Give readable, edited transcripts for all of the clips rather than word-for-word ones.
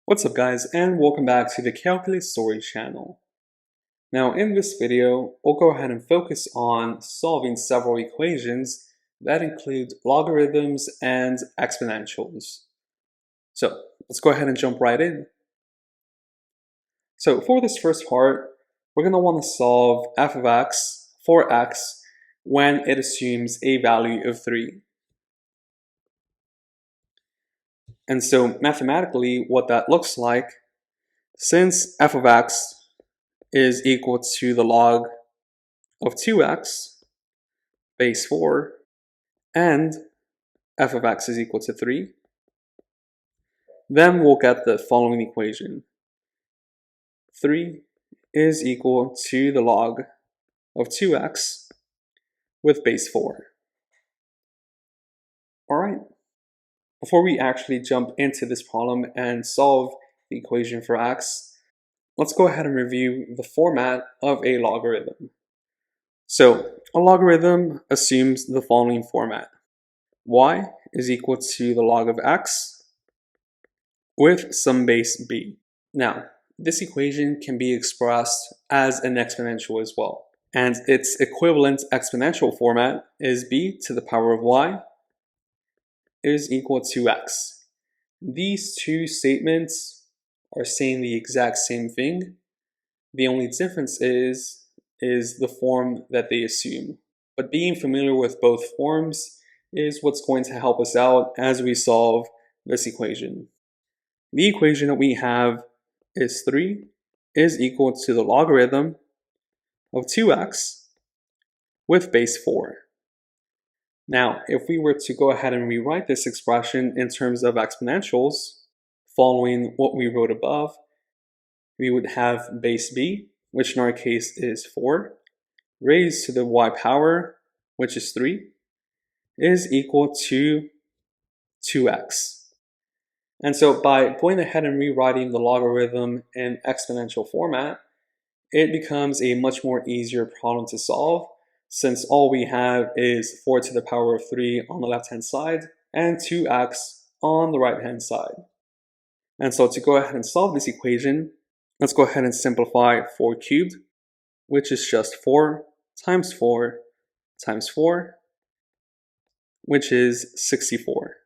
What's up guys, and welcome back to the Calculus Story channel. Now in this video, we'll go ahead and focus on solving several equations that include logarithms and exponentials. So let's go ahead and jump right in. So for this first part, we're going to want to solve f of x for x when it assumes a value of 3. And so mathematically, what that looks like, since f of x is equal to the log of 2x base 4, and f of x is equal to 3, then we'll get the following equation. 3 is equal to the log of 2x with base 4. Alright, before we actually jump into this problem and solve the equation for x, let's go ahead and review the format of a logarithm. So a logarithm assumes the following format. Y is equal to the log of x with some base b. Now, this equation can be expressed as an exponential as well. And its equivalent exponential format is b to the power of y is equal to x. These two statements are saying the exact same thing. The only difference is the form that they assume. But being familiar with both forms is what's going to help us out as we solve this equation. The equation that we have is 3 is equal to the logarithm of 2x with base 4. Now, if we were to go ahead and rewrite this expression in terms of exponentials, following what we wrote above, we would have base b, which in our case is 4, raised to the y power, which is 3, is equal to 2x. And so by going ahead and rewriting the logarithm in exponential format, it becomes a much more easier problem to solve, since all we have is 4 to the power of 3 on the left-hand side and 2x on the right-hand side. And so to go ahead and solve this equation, let's go ahead and simplify 4 cubed, which is just 4 times 4 times 4, which is 64.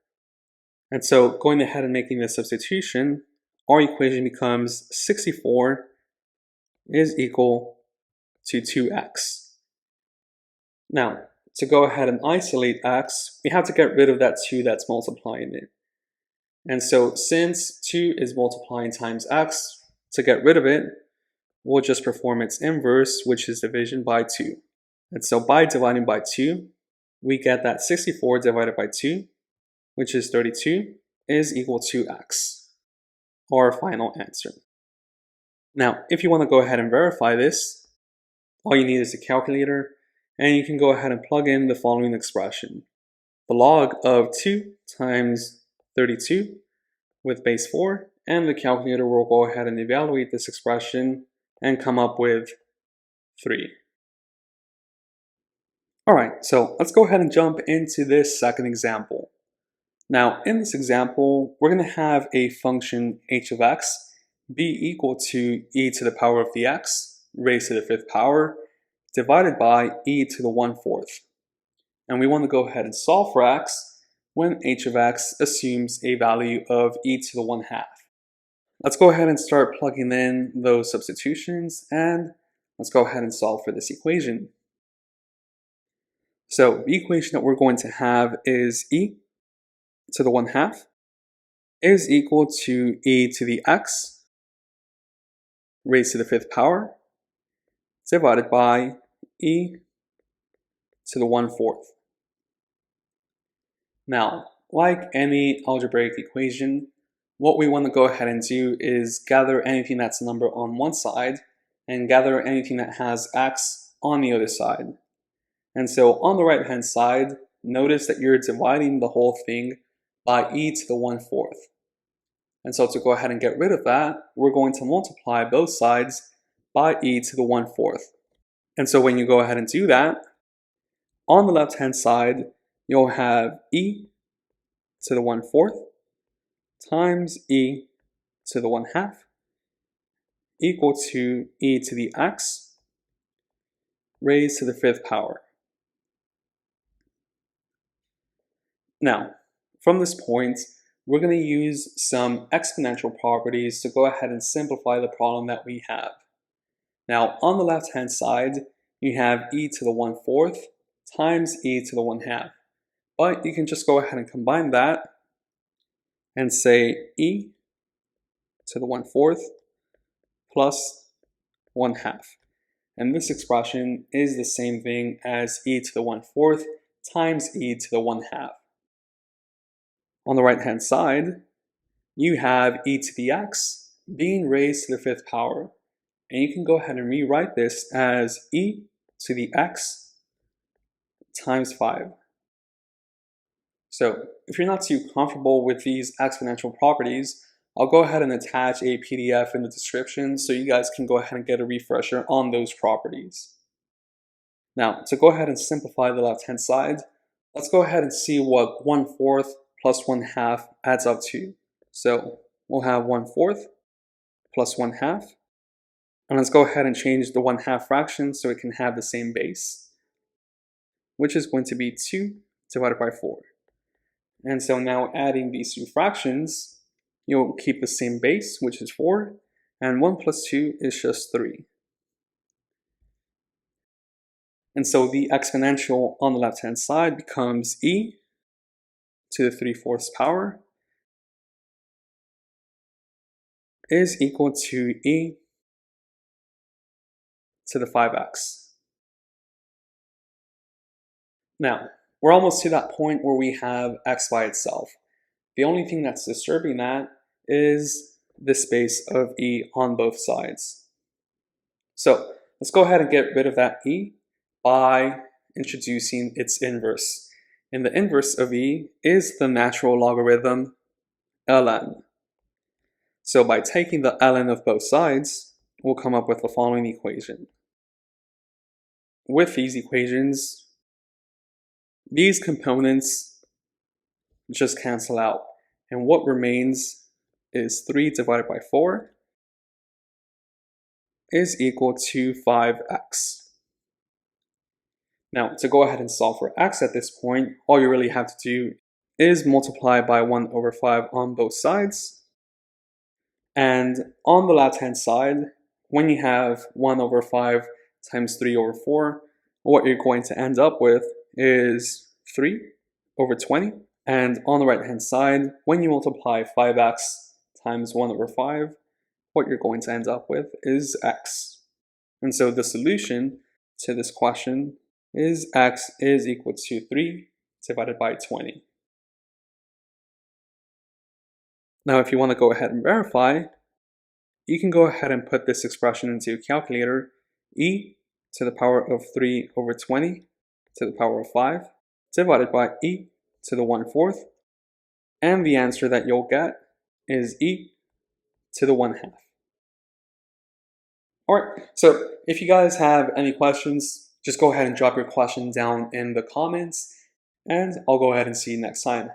And so going ahead and making this substitution, our equation becomes 64 is equal to 2x. Now, to go ahead and isolate x, we have to get rid of that 2 that's multiplying it. And so since 2 is multiplying times x, to get rid of it, we'll just perform its inverse, which is division by 2. And so by dividing by 2, we get that 64 divided by 2, which is 32, is equal to x, our final answer. Now, if you want to go ahead and verify this, all you need is a calculator, and you can go ahead and plug in the following expression. The log of 2 times 32 with base 4, and the calculator will go ahead and evaluate this expression and come up with 3. Alright, so let's go ahead and jump into this second example. Now, in this example, we're going to have a function h of x be equal to e to the power of the x raised to the 5th power divided by e to the 1/4. And we want to go ahead and solve for x when h of x assumes a value of e to the 1/2. Let's go ahead and start plugging in those substitutions, and let's go ahead and solve for this equation. So the equation that we're going to have is e to the 1/2 is equal to e to the x raised to the 5th power divided by e to the 1/4. Now, like any algebraic equation, what we want to go ahead and do is gather anything that's a number on one side and gather anything that has x on the other side. And so on the right hand side, notice that you're dividing the whole thing by e to the 1/4. And so to go ahead and get rid of that, we're going to multiply both sides by e to the 1/4. And so when you go ahead and do that, on the left hand side, you'll have e to the 1/4 times e to the 1/2 equal to e to the x raised to the 5th power. Now, from this point, we're going to use some exponential properties to go ahead and simplify the problem that we have. Now, on the left-hand side, you have e to the 1/4 times e to the 1/2. But you can just go ahead and combine that and say e to the 1/4 plus 1/2. And this expression is the same thing as e to the 1/4 times e to the 1/2. On the right-hand side, you have e to the x being raised to the 5th power. And you can go ahead and rewrite this as e to the x times 5. So if you're not too comfortable with these exponential properties, I'll go ahead and attach a PDF in the description so you guys can go ahead and get a refresher on those properties. Now, to go ahead and simplify the left-hand side, let's go ahead and see what 1/4 plus 1/2 adds up to. So we'll have 1/4 plus 1/2. And let's go ahead and change the 1/2 fraction so it can have the same base, which is going to be 2 divided by 4. And so now adding these two fractions, you'll keep the same base, which is 4, and 1 plus 2 is just 3. And so the exponential on the left-hand side becomes e to the 3/4 power is equal to e to the 5x. Now, we're almost to that point where we have x by itself. The only thing that's disturbing that is the space of e on both sides. So let's go ahead and get rid of that e by introducing its inverse. And the inverse of e is the natural logarithm ln. So by taking the ln of both sides, we'll come up with the following equation. With these equations, these components just cancel out. And what remains is 3 divided by 4 is equal to 5x. Now, to go ahead and solve for x at this point, all you really have to do is multiply by 1/5 on both sides. And on the left-hand side, when you have 1/5 times 3/4, what you're going to end up with is 3/20. And on the right-hand side, when you multiply 5x times 1/5, what you're going to end up with is x. And so the solution to this question is x is equal to 3 divided by 20. Now, if you want to go ahead and verify, you can go ahead and put this expression into a calculator. E to the power of 3/20 to the power of 5 divided by e to the 1/4. And the answer that you'll get is e to the 1/2. Alright, so if you guys have any questions, just go ahead and drop your question down in the comments, and I'll go ahead and see you next time.